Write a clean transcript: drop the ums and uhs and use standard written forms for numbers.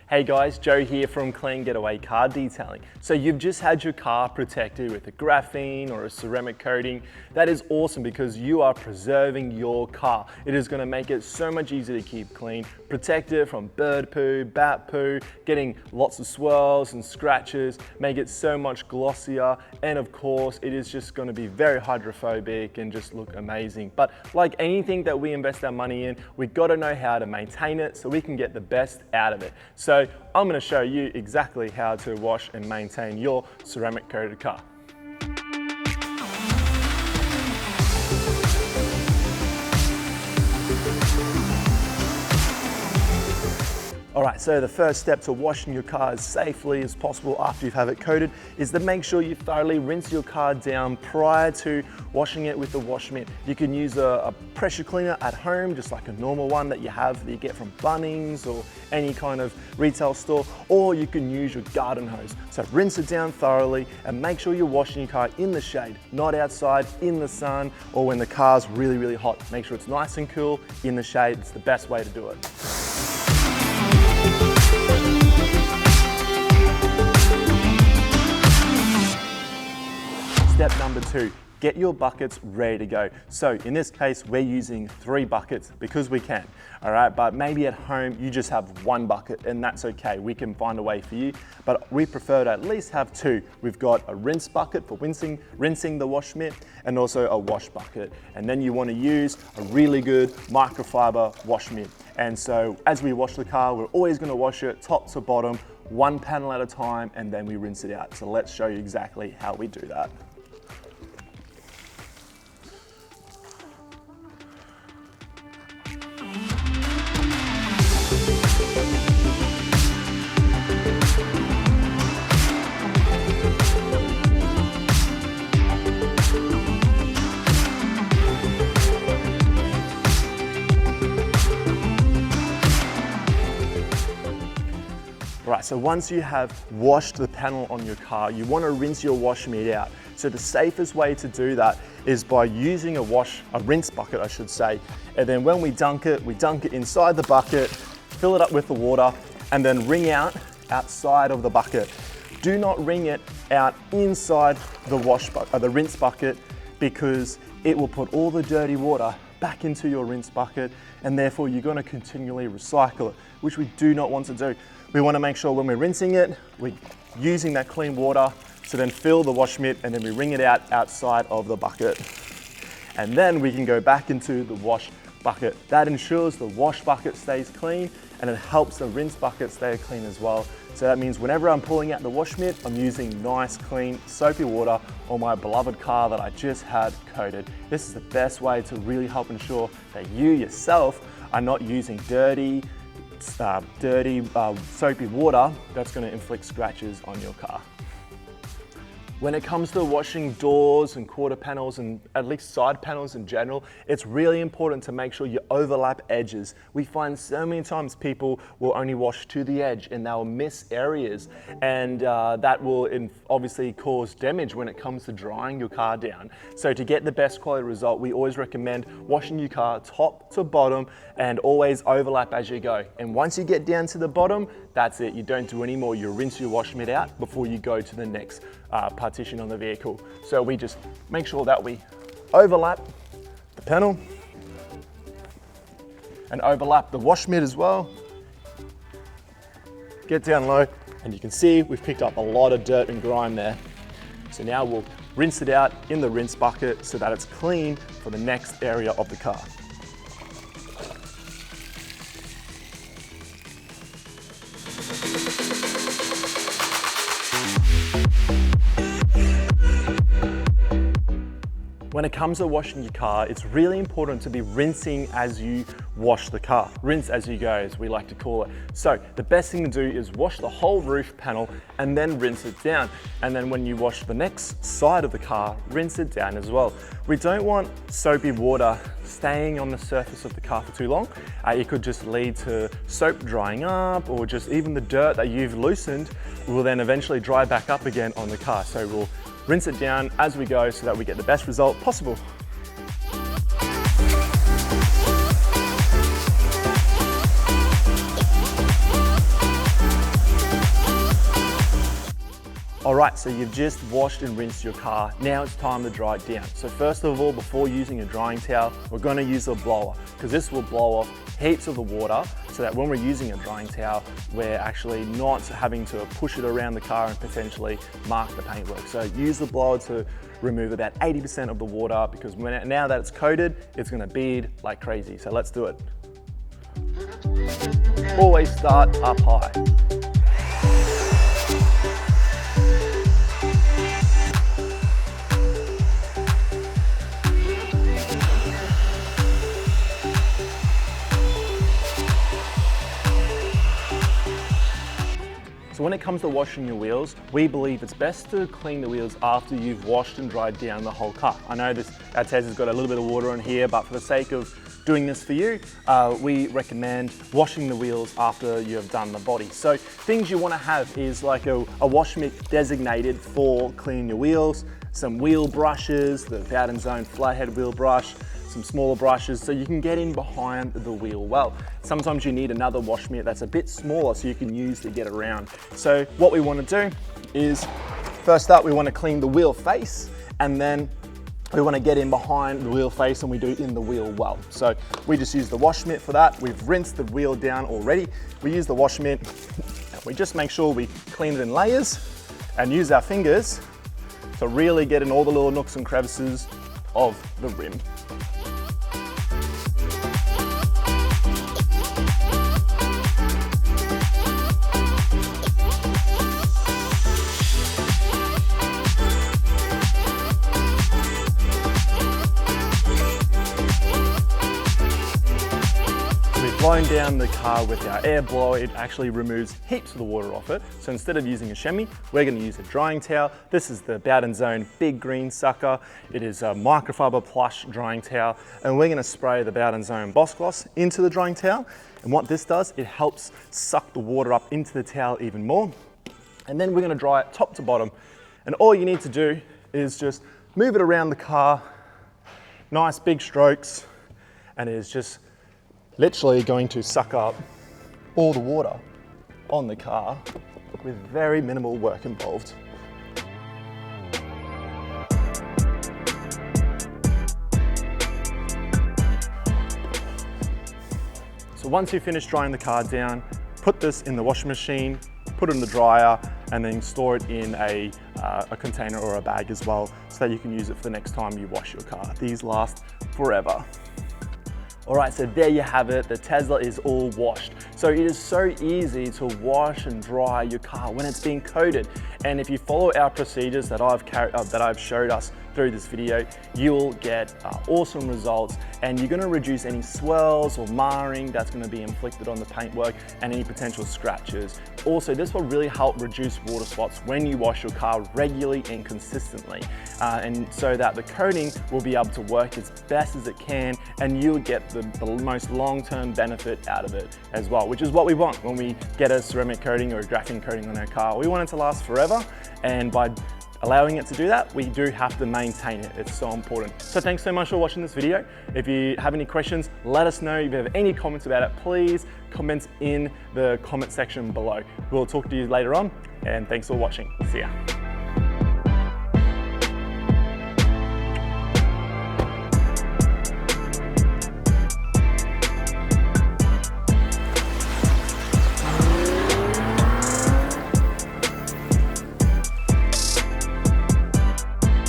Hey guys, Joe here from Clean Getaway Car Detailing. So you've just had your car protected with a graphene or a ceramic coating. That is awesome because you are preserving your car. It is going to make it so much easier to keep clean, protect it from bird poo, bat poo, getting lots of swirls and scratches, make it so much glossier, and of course it is just going to be very hydrophobic and just look amazing. But like anything that we invest our money in, we've got to know how to maintain it so we can get the best out of it. So I'm going to show you exactly how to wash and maintain your ceramic coated car. Alright, so the first step to washing your car as safely as possible after you have it coated is to make sure you thoroughly rinse your car down prior to washing it with the wash mitt. You can use a pressure cleaner at home, just like a normal one that you get from Bunnings or any kind of retail store, or you can use your garden hose. So rinse it down thoroughly and make sure you're washing your car in the shade, not outside in the sun or when the car's really, really hot. Make sure it's nice and cool in the shade. It's the best way to do it. Step number 2, get your buckets ready to go. So in this case, we're using 3 buckets because we can, all right? But maybe at home, you just have 1 bucket and that's okay. We can find a way for you, but we prefer to at least have 2. We've got a rinse bucket for rinsing the wash mitt and also a wash bucket. And then you wanna use a really good microfiber wash mitt. And so as we wash the car, we're always gonna wash it top to bottom, 1 panel at a time, and then we rinse it out. So let's show you exactly how we do that. Right, so once you have washed the panel on your car, you want to rinse your wash mitt out. So the safest way to do that is by using a rinse bucket, I should say. And then when we dunk it inside the bucket, fill it up with the water, and then wring out outside of the bucket. Do not wring it out inside the rinse bucket because it will put all the dirty water back into your rinse bucket, and therefore you're going to continually recycle it, which we do not want to do. We want to make sure when we're rinsing it, we're using that clean water to then fill the wash mitt, and then we wring it out outside of the bucket. And then we can go back into the wash bucket. That ensures the wash bucket stays clean, and it helps the rinse bucket stay clean as well. So that means whenever I'm pulling out the wash mitt, I'm using nice, clean, soapy water on my beloved car that I just had coated. This is the best way to really help ensure that you yourself are not using dirty, soapy water that's going to inflict scratches on your car. When it comes to washing doors and quarter panels and at least side panels in general, it's really important to make sure you overlap edges. We find so many times people will only wash to the edge and they'll miss areas, and that will obviously cause damage when it comes to drying your car down. So to get the best quality result, we always recommend washing your car top to bottom and always overlap as you go. And once you get down to the bottom, that's it. You don't do any more. You rinse your wash mitt out before you go to the next partition on the vehicle. So we just make sure that we overlap the panel and overlap the wash mitt as well. Get down low, and you can see we've picked up a lot of dirt and grime there. So now we'll rinse it out in the rinse bucket so that it's clean for the next area of the car. When it comes to washing your car, it's really important to be rinsing as you wash the car. Rinse as you go, as we like to call it. So the best thing to do is wash the whole roof panel and then rinse it down. And then when you wash the next side of the car, rinse it down as well. We don't want soapy water staying on the surface of the car for too long. It could just lead to soap drying up, or just even the dirt that you've loosened will then eventually dry back up again on the car. So we'll rinse it down as we go so that we get the best result possible. All right, so you've just washed and rinsed your car. Now it's time to dry it down. So first of all, before using a drying towel, we're gonna use a blower because this will blow off heaps of the water so that when we're using a drying towel, we're actually not having to push it around the car and potentially mark the paintwork. So use the blower to remove about 80% of the water because now that it's coated, it's gonna bead like crazy. So let's do it. Always start up high. So when it comes to washing your wheels, we believe it's best to clean the wheels after you've washed and dried down the whole car. I know our test has got a little bit of water on here, but for the sake of doing this for you, we recommend washing the wheels after you have done the body. So things you want to have is like a wash mitt designated for cleaning your wheels, some wheel brushes, the Bowden Zone flathead wheel brush, some smaller brushes so you can get in behind the wheel well. Sometimes you need another wash mitt that's a bit smaller so you can use to get around. So what we want to do is, first up we want to clean the wheel face, and then we want to get in behind the wheel face and we do it in the wheel well. So we just use the wash mitt for that. We've rinsed the wheel down already. We use the wash mitt and we just make sure we clean it in layers and use our fingers to really get in all the little nooks and crevices of the rim. Blowing down the car with our air blower, it actually removes heaps of the water off it. So instead of using a chamois, we're going to use a drying towel. This is the Bowden Zone Big Green Sucker. It is a microfiber plush drying towel, and we're going to spray the Bowden Zone Boss Gloss into the drying towel. And what this does, it helps suck the water up into the towel even more. And then we're going to dry it top to bottom. And all you need to do is just move it around the car, nice big strokes, and it is just literally going to suck up all the water on the car with very minimal work involved. So once you finish drying the car down, put this in the washing machine, put it in the dryer, and then store it in a container or a bag as well so that you can use it for the next time you wash your car. These last forever. All right, so there you have it. The Tesla is all washed. So it is so easy to wash and dry your car when it's being coated. And if you follow our procedures that I've showed us through this video, you'll get awesome results, and you're gonna reduce any swells or marring that's gonna be inflicted on the paintwork and any potential scratches. Also, this will really help reduce water spots when you wash your car regularly and consistently, and so that the coating will be able to work as best as it can, and you'll get the most long-term benefit out of it as well, which is what we want when we get a ceramic coating or a graphene coating on our car. We want it to last forever, and by allowing it to do that, we do have to maintain it. It's so important. So thanks so much for watching this video. If you have any questions, let us know. If you have any comments about it, please comment in the comment section below. We'll talk to you later on, and thanks for watching. See ya.